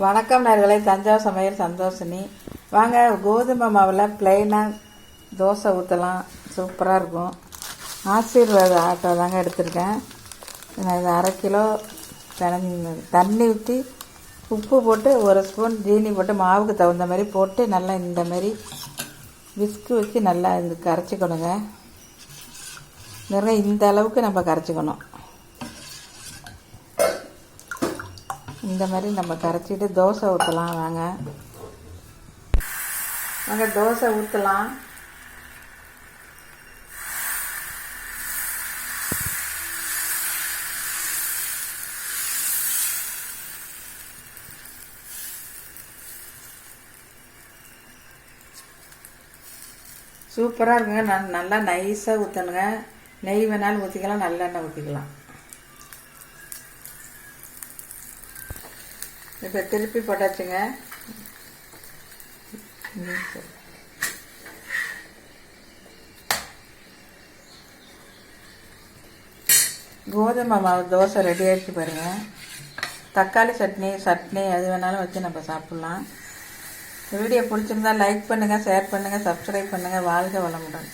வணக்கம் நேயர்களே, தஞ்சாவூர் சமையல் சந்தோஷினி. வாங்க, கோதுமை மாவில் பிளெயினாக தோசை ஊற்றலாம், சூப்பராக இருக்கும். ஆசீர்வாத ஆட்டோ தாங்க எடுத்திருக்கேன். நான் இது 1/2 கிலோ தண்ணி ஊற்றி உப்பு போட்டு 1 ஸ்பூன் ஜீனி போட்டு மாவுக்கு தகுந்த மாதிரி போட்டு நல்லா இந்த மாதிரி விஸ்கு வச்சு நல்லா இது கரைச்சிக்கணுங்க. நிறைய இந்த அளவுக்கு நம்ம கரைச்சிக்கணும். இந்த மாதிரி நம்ம கரைச்சிட்டு தோசை ஊற்றலாம். வாங்க தோசை ஊற்றலாம். சூப்பராக இருக்குங்க. நல்லா நைஸாக ஊற்றணுங்க. நெய் வேணாலும் ஊற்றிக்கலாம், நல்லெண்ணெய் ஊற்றிக்கலாம். இப்போ திருப்பி போட்டாச்சுங்க. கோதுமை மாவு தோசை ரெடி ஆகிடுச்சு பாருங்கள். தக்காளி சட்னி எது வேணாலும் வச்சு நம்ம சாப்பிட்லாம். வீடியோ பிடிச்சிருந்தா லைக் பண்ணுங்கள், ஷேர் பண்ணுங்கள், சப்ஸ்கிரைப் பண்ணுங்கள். வாழ்க வளமுடன்.